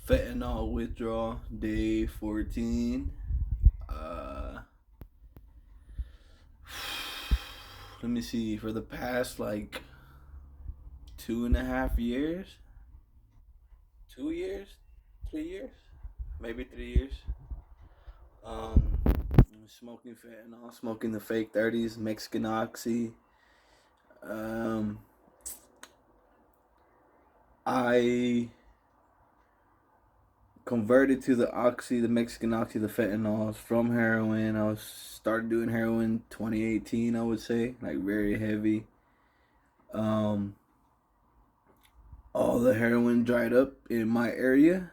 Fentanyl withdrawal, day 14. Uh, Let me see. For the past 2.5 years, 2 years, 3 years, maybe 3 years. Smoking fentanyl, smoking the fake 30s, Mexican oxy. Um, I converted to the oxy, the Mexican oxy, the fentanyl from heroin. I was started doing heroin 2018, I would say, like very heavy. Um, all the heroin dried up in my area.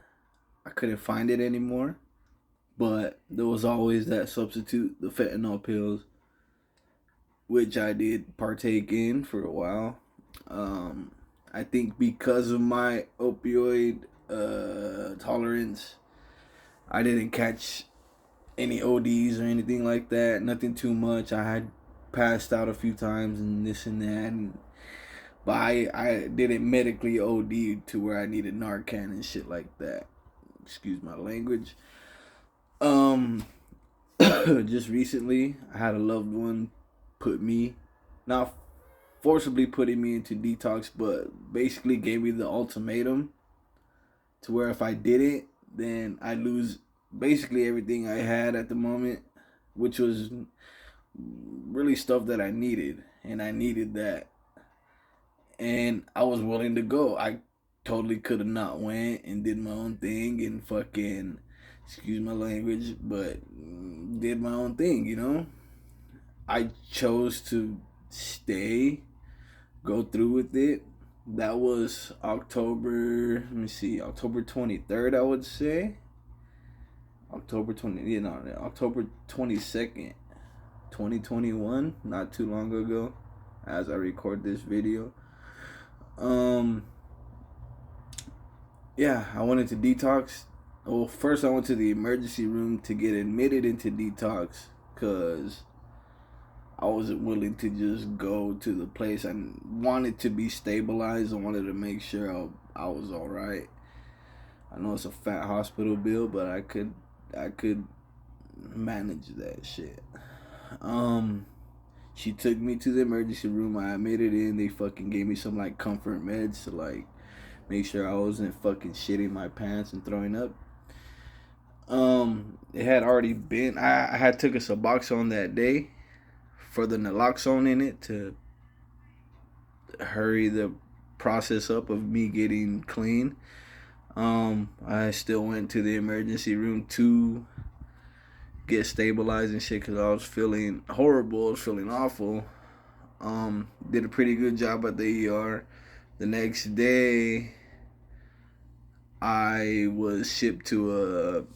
I couldn't find it anymore, but there was always that substitute, the fentanyl pills, which I did partake in for a while. Um, I think because of my opioid tolerance, I didn't catch any ODs or anything like that. Nothing too much. I had passed out a few times and this and that. But I didn't medically OD to where I needed Narcan and shit like that. Excuse my language. Um, just recently, I had a loved one put me, not forcibly putting me into detox, but basically gave me the ultimatum to where if I didn't, then I lose basically everything I had at the moment, which was really stuff that I needed, and I needed that, and I was willing to go. I totally could have not went and did my own thing and fucking, excuse my language, but did my own thing, I chose to stay, go through with it. That was October, let me see, October 23rd, I would say. October 22nd, 2021, not too long ago, as I record this video. Yeah, I went into detox. Well, first I went to the emergency room to get admitted into detox because I wasn't willing to just go to the place. I wanted to be stabilized. I wanted to make sure I was all right. I know it's a fat hospital bill, but I could manage that shit. She took me to the emergency room. I made it in. They fucking gave me some comfort meds to make sure I wasn't fucking shitting my pants and throwing up. It had already been. I had took a Suboxone that day for the naloxone in it to hurry the process up of me getting clean. I still went to the emergency room to get stabilized and shit because I was feeling horrible. I was feeling awful. Did a pretty good job at the ER. The next day, I was shipped to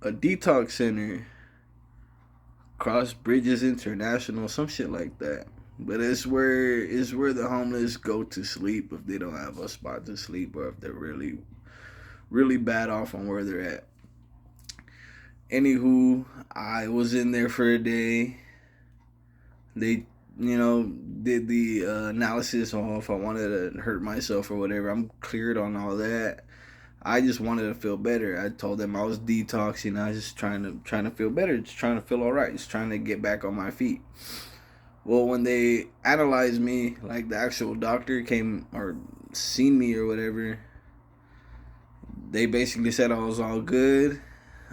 a detox center, Cross Bridges International, some shit like that. But it's where the homeless go to sleep if they don't have a spot to sleep or if they're really, really bad off on where they're at. Anywho, I was in there for a day. They, did the analysis on if I wanted to hurt myself or whatever. I'm cleared on all that. I just wanted to feel better. I told them I was detoxing. I was just trying to feel better, just trying to feel all right, just trying to get back on my feet. Well, when they analyzed me, like the actual doctor came or seen me or whatever, they basically said I was all good.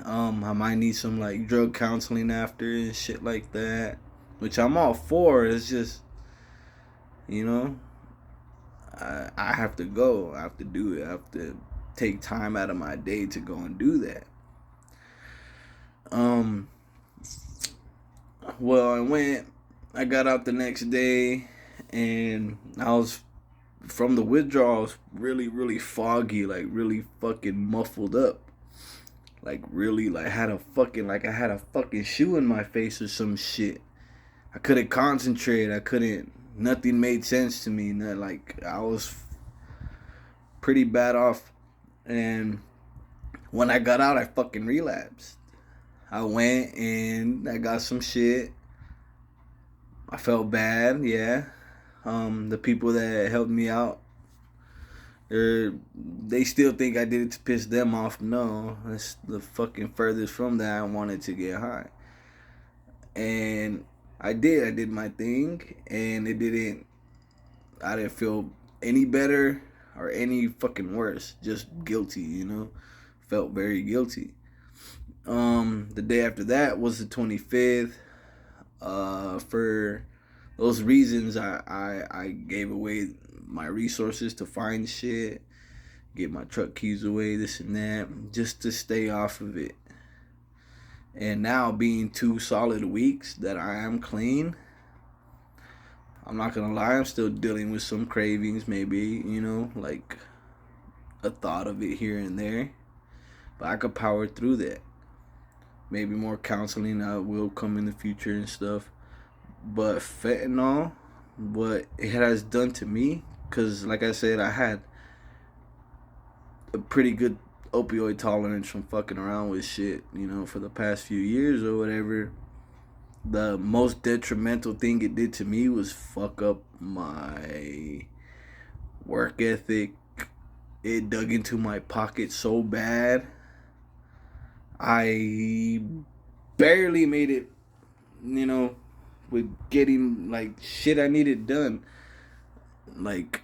I might need some drug counseling after and shit like that, which I'm all for. It's just, I have to go. I have to do it. I have to take time out of my day to go and do that. Well, I went. I got out the next day, and I was from the withdrawal. I was really, really foggy, really fucking muffled up, really, had a fucking I had a fucking shoe in my face or some shit. I couldn't concentrate. I couldn't. Nothing made sense to me. I was pretty bad off, and when I got out, I fucking relapsed. I went and I got some shit. I felt bad, yeah. The people that helped me out, Or they still think I did it to piss them off. No, that's the fucking furthest from that. I wanted to get high. And I did. I did my thing. And I didn't feel any better or any fucking worse. Just guilty, Felt very guilty. The day after that was the 25th. For those reasons, I gave away my resources to find shit, get my truck keys away, this and that, just to stay off of it. And now, being 2 solid weeks that I am clean, I'm not gonna lie, I'm still dealing with some cravings, maybe, like a thought of it here and there. But I could power through that. Maybe more counseling will come in the future and stuff. But fentanyl, what it has done to me, because like I said, I had a pretty good opioid tolerance from fucking around with shit, for the past few years or whatever. The most detrimental thing it did to me was fuck up my work ethic. It dug into my pocket so bad. I barely made it, with getting like shit I needed done, like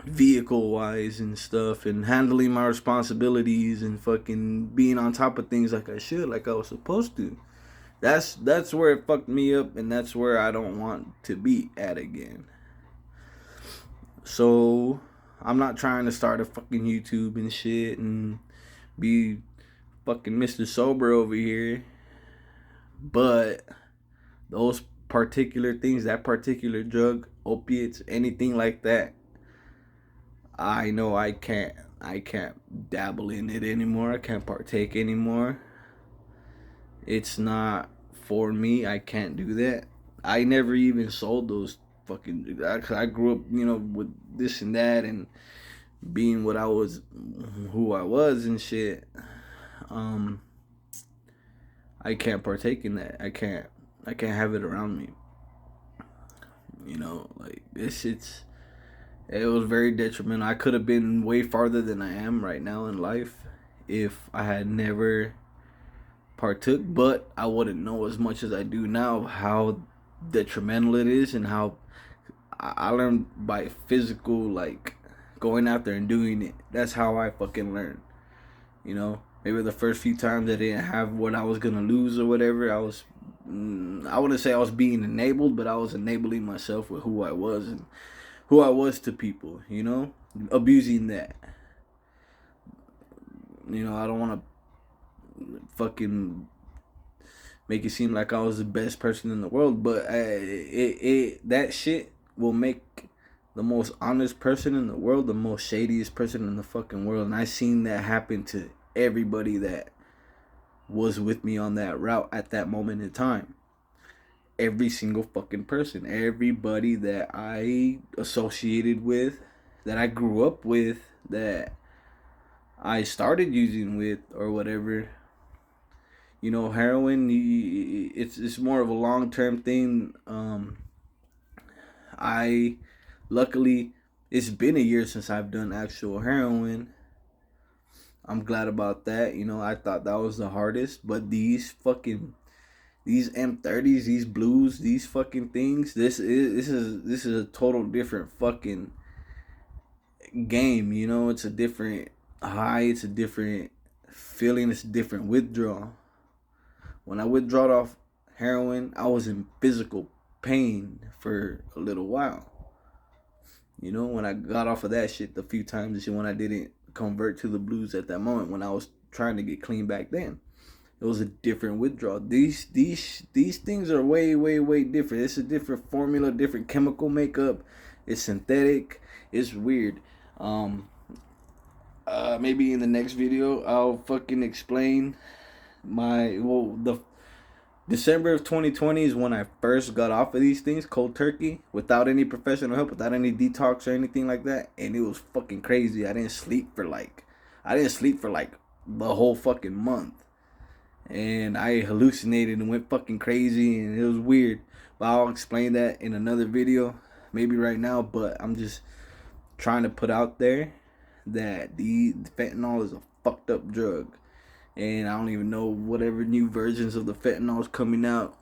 vehicle wise and stuff, and handling my responsibilities and fucking being on top of things like I should, like I was supposed to. That's where it fucked me up, and that's where I don't want to be at again. So I'm not trying to start a fucking YouTube and shit and be fucking Mr. Sober over here. But those particular things, that particular drug, opiates, anything like that, I know I can't dabble in it anymore. I can't partake anymore. It's not for me. I can't do that. I never even sold those fucking. I grew up, with this and that, and being what I was, who I was and shit. I can't partake in that. I can't have it around me. Like this shit's. It was very detrimental. I could have been way farther than I am right now in life if I had never partook, but I wouldn't know as much as I do now how detrimental it is, and how I learned by physical, like going out there and doing it. That's how I fucking learned. Maybe the first few times I didn't have what I was gonna lose or whatever, I wouldn't say I was being enabled, but I was enabling myself with who I was and who I was to people, abusing that. I don't want to fucking make it seem like I was the best person in the world, but that shit will make the most honest person in the world the most shadiest person in the fucking world. And I seen that happen to everybody that was with me on that route at that moment in time. Every single fucking person, everybody that I associated with, that I grew up with, that I started using with or whatever. Heroin, it's more of a long-term thing. Luckily, it's been a year since I've done actual heroin. I'm glad about that. I thought that was the hardest, but these M30s, these blues, these fucking things, this is a total different fucking game. It's a different high, it's a different feeling, it's a different withdrawal. When I withdrawed off heroin, I was in physical pain for a little while. When I got off of that shit the few times, when I didn't convert to the blues at that moment, when I was trying to get clean back then, it was a different withdrawal. These things are way, way, way different. It's a different formula, different chemical makeup. It's synthetic. It's weird. Maybe in the next video I'll fucking explain the December of 2020 is when I first got off of these things cold turkey, without any professional help, without any detox or anything like that, and it was fucking crazy. I didn't sleep for like the whole fucking month. And I hallucinated and went fucking crazy, and it was weird. But I'll explain that in another video, maybe right now. But I'm just trying to put out there that the fentanyl is a fucked up drug. And I don't even know whatever new versions of the fentanyl is coming out.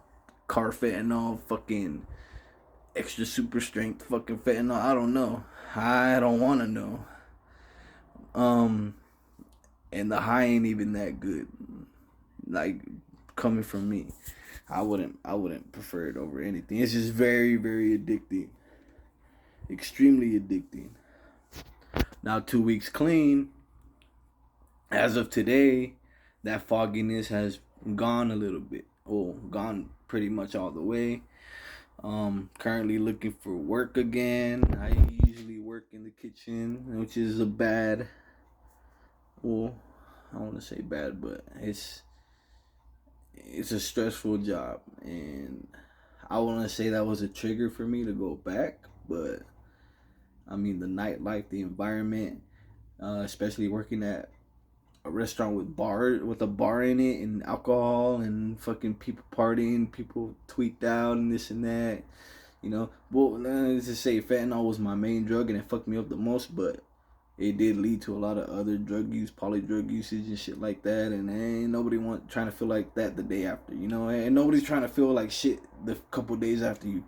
Car fentanyl, fucking extra super strength fucking fentanyl. I don't know. I don't want to know. And the high ain't even that good. Like, coming from me, I wouldn't prefer it over anything. It's just very, very addicting. Extremely addicting. Now 2 weeks clean. As of today, that fogginess has gone a little bit. Well, gone pretty much all the way. Currently looking for work again. I usually work in the kitchen, which is a bad. Well, I don't want to say bad, but it's a stressful job, and I want to say that was a trigger for me to go back. But I mean, the nightlife, the environment, especially working at a restaurant with a bar in it and alcohol and fucking people partying, people tweaked out and this and that. Well, let's just say fentanyl was my main drug and it fucked me up the most, but it did lead to a lot of other drug use, poly drug usage and shit like that. And ain't nobody trying to feel like that the day after, and nobody's trying to feel like shit the couple days after you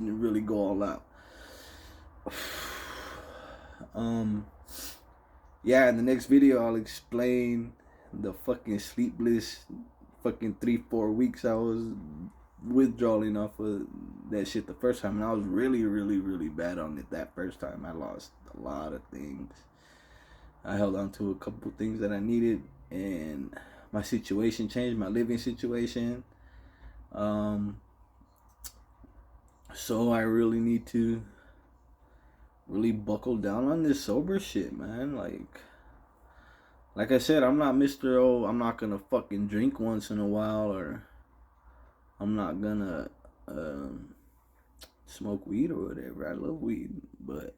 really go all out. Yeah, in the next video, I'll explain the fucking sleepless fucking 3-4 weeks I was withdrawing off of that shit the first time. And I was really, really, really bad on it that first time. I lost a lot of things. I held on to a couple things that I needed. And my situation changed, my living situation. So I really need to really buckle down on this sober shit, man. Like I said, I'm not Mr. I'm not gonna fucking drink once in a while, or I'm not gonna smoke weed or whatever. I love weed, but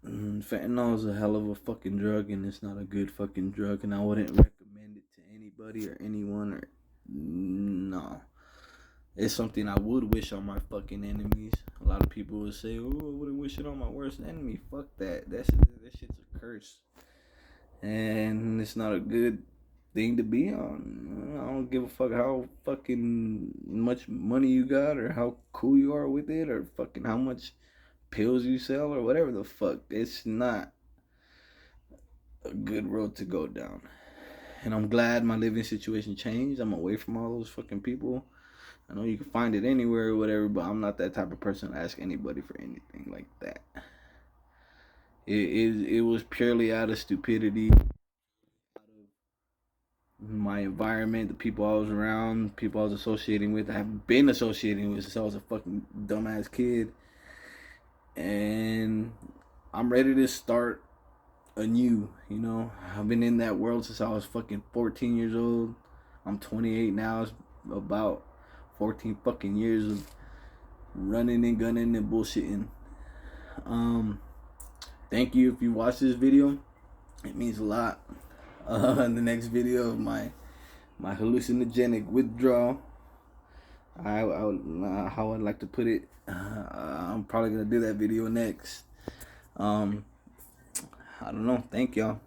fentanyl is a hell of a fucking drug, and it's not a good fucking drug, and I wouldn't recommend it to anybody or anyone, or no. It's something I would wish on my fucking enemies. A lot of people would say, "Oh, I wouldn't wish it on my worst enemy." Fuck that. That shit's a curse, and it's not a good thing to be on. I don't give a fuck how fucking much money you got, or how cool you are with it, or fucking how much pills you sell, or whatever the fuck. It's not a good road to go down. And I'm glad my living situation changed. I'm away from all those fucking people. I know you can find it anywhere or whatever, but I'm not that type of person to ask anybody for anything like that. It was purely out of stupidity, out of my environment, the people I was around, people I was associating with. I've been associating with since I was a fucking dumbass kid, and I'm ready to start anew. I've been in that world since I was fucking 14 years old. I'm 28 now. It's about 14 fucking years of running and gunning and bullshitting. Thank you if you watch this video. It means a lot. In the next video of my hallucinogenic withdrawal, how I'd like to put it, I'm probably gonna do that video next. I don't know. Thank y'all.